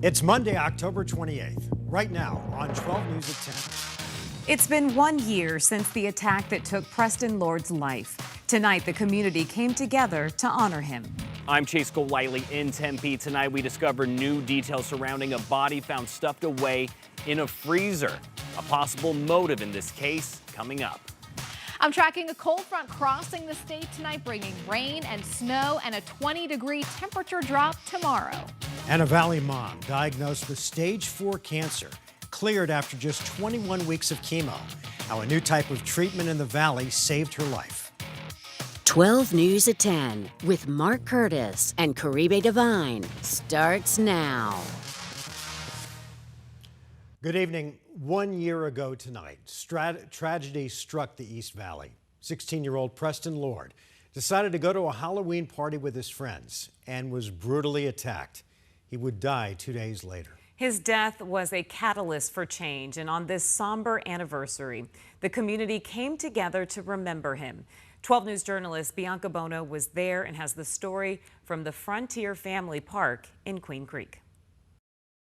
It's Monday, October 28th, right now on 12 News at 10. It's been 1 year since the attack that took Preston Lord's life. Tonight, the community came together to honor him. I'm Chase Golightly in Tempe. Tonight, we discover new details surrounding a body found stuffed away in a freezer. A possible motive in this case coming up. I'm tracking a cold front crossing the state tonight, bringing rain and snow and a 20-degree temperature drop tomorrow. And a Valley mom diagnosed with stage 4 cancer, cleared after just 21 weeks of chemo. How a new type of treatment in the Valley saved her life. 12 News at 10 with Mark Curtis and Caribe Divine starts now. Good evening. 1 year ago tonight, tragedy struck the East Valley. 16-year-old Preston Lord decided to go to a Halloween party with his friends and was brutally attacked. He would die 2 days later. His death was a catalyst for change, and on this somber anniversary, the community came together to remember him. 12 News journalist Bianca Bono was there and has the story from the Frontier Family Park in Queen Creek.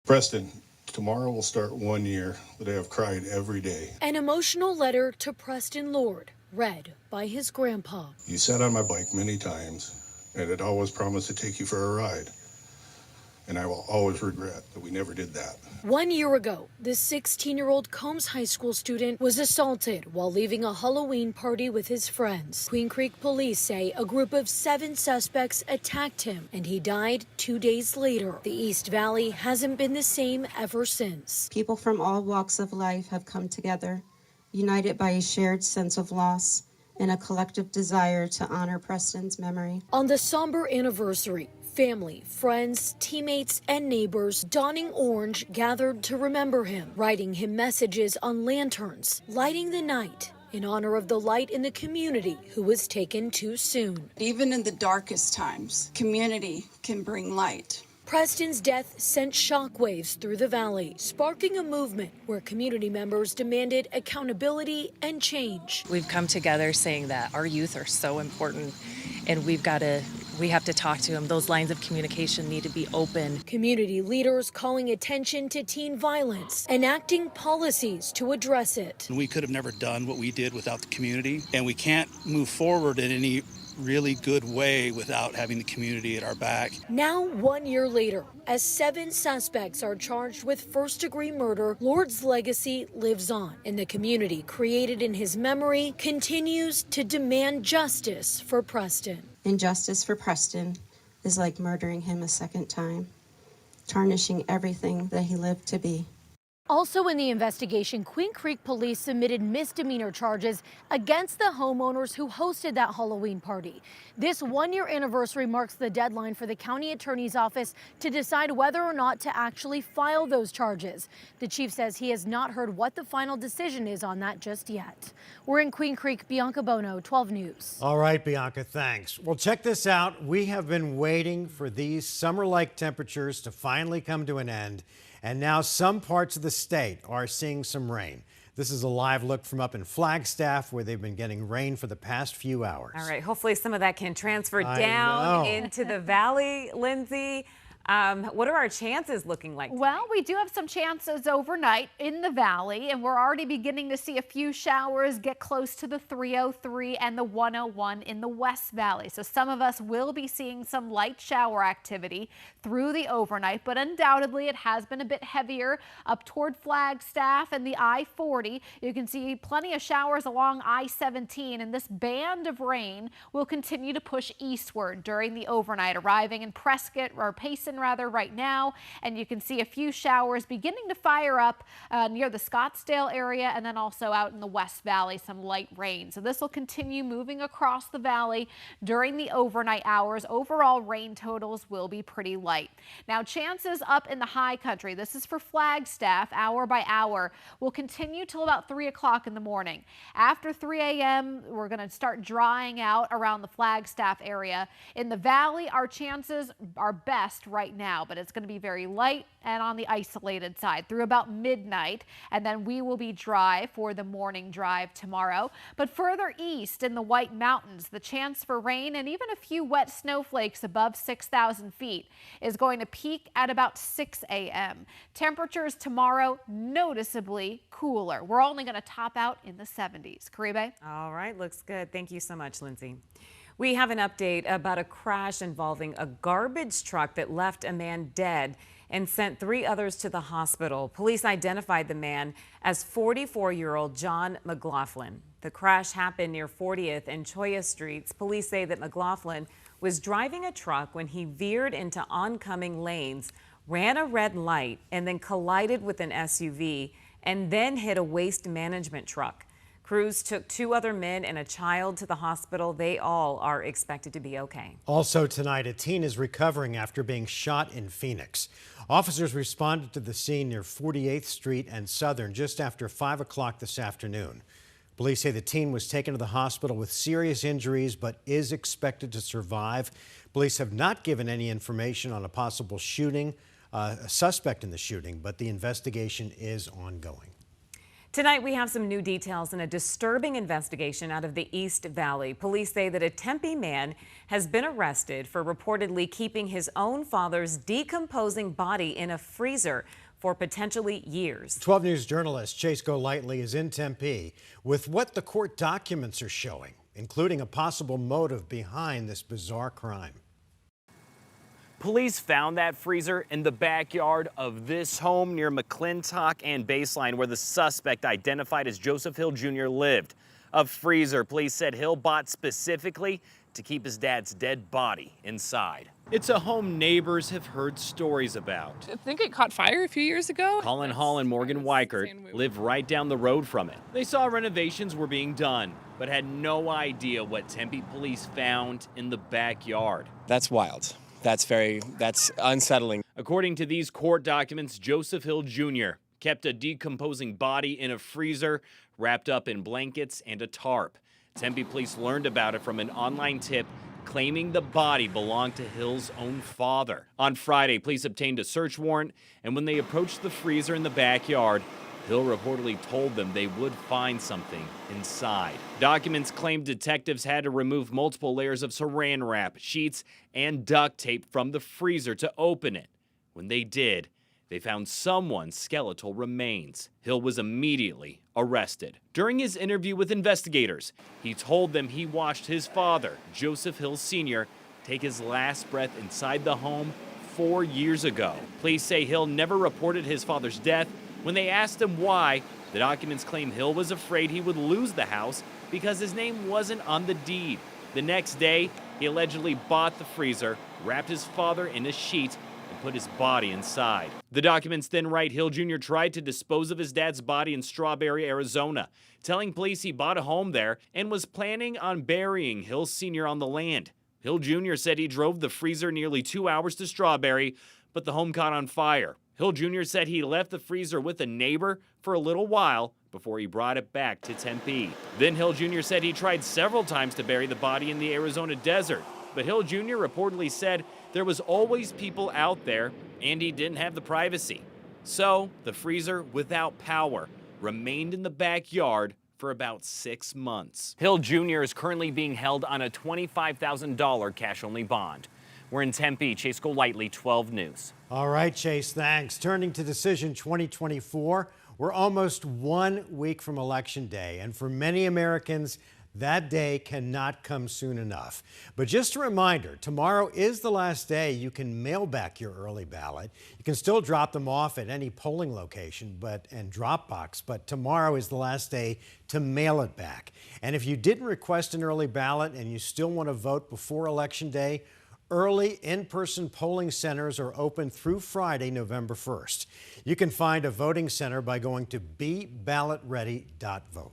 Preston, tomorrow will start 1 year that I have cried every day. An emotional letter to Preston Lord, read by his grandpa. You sat on my bike many times, and had always promised to take you for a ride. And I will always regret that we never did that. 1 year ago, this 16-year-old Combs High School student was assaulted while leaving a Halloween party with his friends. Queen Creek police say a group of 7 suspects attacked him, and he died 2 days later. The East Valley hasn't been the same ever since. People from all walks of life have come together, united by a shared sense of loss and a collective desire to honor Preston's memory. On the somber anniversary, family, friends, teammates, and neighbors donning orange gathered to remember him, writing him messages on lanterns, lighting the night in honor of the light in the community who was taken too soon. Even in the darkest times, community can bring light. Preston's death sent shockwaves through the valley, sparking a movement where community members demanded accountability and change. We've come together saying that our youth are so important, and we have to talk to them. Those lines of communication need to be open. Community leaders calling attention to teen violence, enacting policies to address it. We could have never done what we did without the community, and we can't move forward in any really good way without having the community at our back. Now, 1 year later, as 7 suspects are charged with first-degree murder, Lord's legacy lives on, and the community created in his memory continues to demand justice for Preston. Injustice for Preston is like murdering him a second time, tarnishing everything that he lived to be. Also in the investigation, Queen Creek police submitted misdemeanor charges against the homeowners who hosted that Halloween party. This 1 year anniversary marks the deadline for the county attorney's office to decide whether or not to actually file those charges. The chief says he has not heard what the final decision is on that just yet. We're in Queen Creek. Bianca Bono, 12 News. All right, Bianca, thanks. Well, check this out. We have been waiting for these summer-like temperatures to finally come to an end. And now some parts of the state are seeing some rain. This is a live look from up in Flagstaff, where they've been getting rain for the past few hours. All right, hopefully some of that can transfer down into the valley, Lindsay. What are our chances looking like tonight? Well, we do have some chances overnight in the valley, and we're already beginning to see a few showers get close to the 303 and the 101 in the West Valley. So some of us will be seeing some light shower activity through the overnight, but undoubtedly it has been a bit heavier up toward Flagstaff and the I-40. You can see plenty of showers along I-17, and this band of rain will continue to push eastward during the overnight, arriving in Prescott or Payson right now, and you can see a few showers beginning to fire up near the Scottsdale area, and then also out in the West Valley, some light rain. So this will continue moving across the valley during the overnight hours. Overall rain totals will be pretty light. Now, chances up in the high country, this is for Flagstaff, hour by hour, will continue till about 3 o'clock in the morning. After 3 a.m., we're going to start drying out around the Flagstaff area. In the valley, our chances are best right right now, but it's going to be very light and on the isolated side through about midnight. And then we will be dry for the morning drive tomorrow. But further east in the White Mountains, the chance for rain and even a few wet snowflakes above 6,000 feet is going to peak at about 6 a.m. Temperatures tomorrow noticeably cooler. We're only going to top out in the 70s. Caribe? All right, looks good. Thank you so much, Lindsay. We have an update about a crash involving a garbage truck that left a man dead and sent 3 others to the hospital. Police identified the man as 44-year-old John McLaughlin. The crash happened near 40th and Choya Streets. Police say that McLaughlin was driving a truck when he veered into oncoming lanes, ran a red light, and then collided with an SUV and then hit a waste management truck. Crews took 2 other men and a child to the hospital. They all are expected to be okay. Also tonight, a teen is recovering after being shot in Phoenix. Officers responded to the scene near 48th Street and Southern just after 5 o'clock this afternoon. Police say the teen was taken to the hospital with serious injuries but is expected to survive. Police have not given any information on a possible shooting, a suspect in the shooting, but the investigation is ongoing. Tonight, we have some new details in a disturbing investigation out of the East Valley. Police say that a Tempe man has been arrested for reportedly keeping his own father's decomposing body in a freezer for potentially years. 12 News journalist Chase Golightly is in Tempe with what the court documents are showing, including a possible motive behind this bizarre crime. Police found that freezer in the backyard of this home near McClintock and Baseline, where the suspect identified as Joseph Hill Jr. lived. A freezer police said Hill bought specifically to keep his dad's dead body inside. It's a home neighbors have heard stories about. I think it caught fire a few years ago. Colin Hall and Morgan Weichert live right down the road from it. They saw renovations were being done, but had no idea what Tempe police found in the backyard. That's wild. That's unsettling. According to these court documents, Joseph Hill Jr. kept a decomposing body in a freezer wrapped up in blankets and a tarp. Tempe police learned about it from an online tip claiming the body belonged to Hill's own father. On Friday, police obtained a search warrant, and when they approached the freezer in the backyard, Hill reportedly told them they would find something inside. Documents claim detectives had to remove multiple layers of saran wrap, sheets, and duct tape from the freezer to open it. When they did, they found someone's skeletal remains. Hill was immediately arrested. During his interview with investigators, he told them he watched his father, Joseph Hill Sr., take his last breath inside the home 4 years ago. Police say Hill never reported his father's death. When they asked him why, the documents claim Hill was afraid he would lose the house because his name wasn't on the deed. The next day, he allegedly bought the freezer, wrapped his father in a sheet, and put his body inside. The documents then write Hill Jr. tried to dispose of his dad's body in Strawberry, Arizona, telling police he bought a home there and was planning on burying Hill Sr. on the land. Hill Jr. said he drove the freezer nearly 2 hours to Strawberry, but the home caught on fire. Hill Jr. said he left the freezer with a neighbor for a little while before he brought it back to Tempe. Then Hill Jr. said he tried several times to bury the body in the Arizona desert, but Hill Jr. reportedly said there was always people out there and he didn't have the privacy. So the freezer, without power, remained in the backyard for about 6 months. Hill Jr. is currently being held on a $25,000 cash-only bond. We're in Tempe. Chase Golightly, 12 News. All right, Chase, thanks. Turning to Decision 2024, we're almost 1 week from Election Day, and for many Americans, that day cannot come soon enough. But just a reminder, tomorrow is the last day you can mail back your early ballot. You can still drop them off at any polling location and drop box, but tomorrow is the last day to mail it back. And if you didn't request an early ballot and you still want to vote before Election Day, early in-person polling centers are open through Friday, November 1st. You can find a voting center by going to beballotready.vote.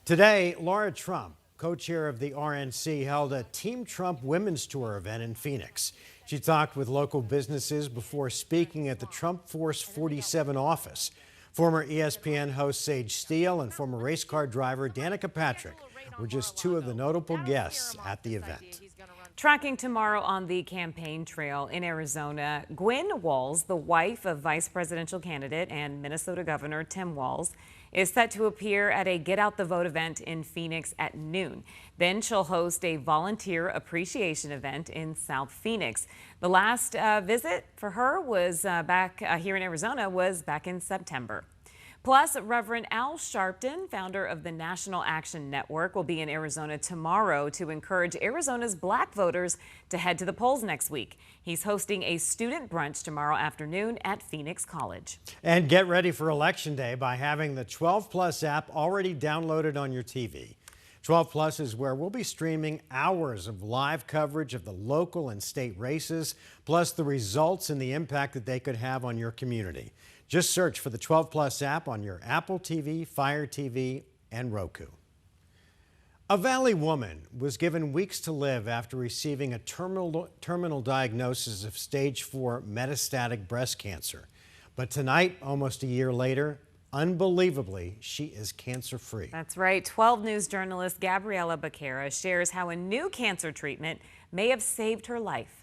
Today, Laura Trump, co-chair of the RNC, held a Team Trump Women's Tour event in Phoenix. She talked with local businesses before speaking at the Trump Force 47 office. Former ESPN host Sage Steele and former race car driver Danica Patrick were just 2 of the notable guests at the event. Tracking tomorrow on the campaign trail in Arizona, Gwy Walls, the wife of vice presidential candidate and Minnesota Governor Tim Walz, is set to appear at a Get Out the Vote event in Phoenix at noon. Then she'll host a volunteer appreciation event in South Phoenix. The last visit for her was back here in Arizona was back in September. Plus, Reverend Al Sharpton, founder of the National Action Network, will be in Arizona tomorrow to encourage Arizona's black voters to head to the polls next week. He's hosting a student brunch tomorrow afternoon at Phoenix College. And get ready for Election Day by having the 12 Plus app already downloaded on your TV. 12 Plus is where we'll be streaming hours of live coverage of the local and state races, plus the results and the impact that they could have on your community. Just search for the 12 Plus app on your Apple TV, Fire TV, and Roku. A Valley woman was given weeks to live after receiving a terminal diagnosis of stage 4 metastatic breast cancer. But tonight, almost a year later, unbelievably, she is cancer-free. That's right. 12 News journalist Gabriela Becerra shares how a new cancer treatment may have saved her life.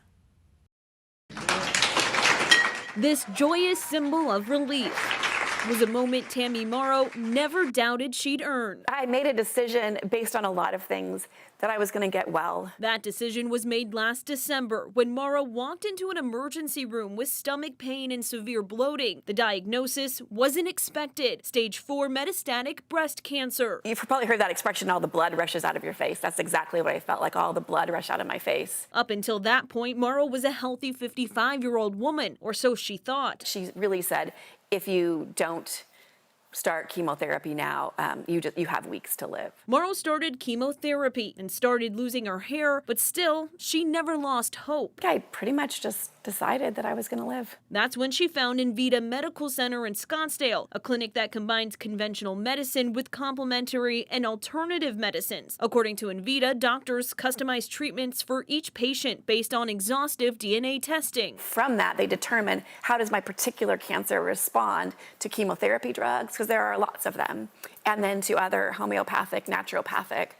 This joyous symbol of relief was a moment Tammy Morrow never doubted she'd earn. I made a decision based on a lot of things that I was going to get well. That decision was made last December when Morrow walked into an emergency room with stomach pain and severe bloating. The diagnosis wasn't expected: stage 4 metastatic breast cancer. You've probably heard that expression, all the blood rushes out of your face. That's exactly what I felt like, all the blood rushed out of my face. Up until that point, Morrow was a healthy 55-year-old woman, or so she thought. She really said, if you don't start chemotherapy now, you have weeks to live. Morrow started chemotherapy and started losing her hair, but still, she never lost hope. I pretty much just decided that I was going to live. That's when she found Invita Medical Center in Scottsdale, a clinic that combines conventional medicine with complementary and alternative medicines. According to Invita, doctors customize treatments for each patient based on exhaustive DNA testing. From that, they determine how does my particular cancer respond to chemotherapy drugs, because there are lots of them, and then to other homeopathic, naturopathic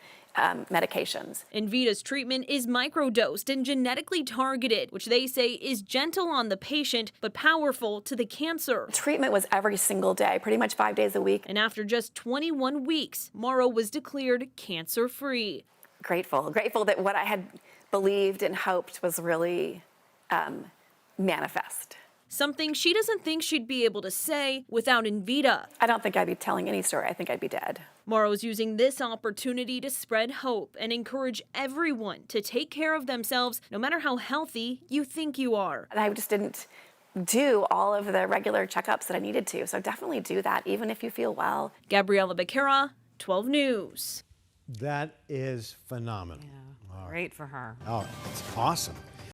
medications. Invita's treatment is microdosed and genetically targeted, which they say is gentle on the patient but powerful to the cancer. Treatment was every single day, pretty much 5 days a week. And after just 21 weeks, Morrow was declared cancer-free. Grateful that what I had believed and hoped was really manifest. Something she doesn't think she'd be able to say without Invita. I don't think I'd be telling any story. I think I'd be dead. Morrow's using this opportunity to spread hope and encourage everyone to take care of themselves, no matter how healthy you think you are. And I just didn't do all of the regular checkups that I needed to, so definitely do that, even if you feel well. Gabriela Becerra, 12 News. That is phenomenal. Yeah, great for her. Oh, it's awesome.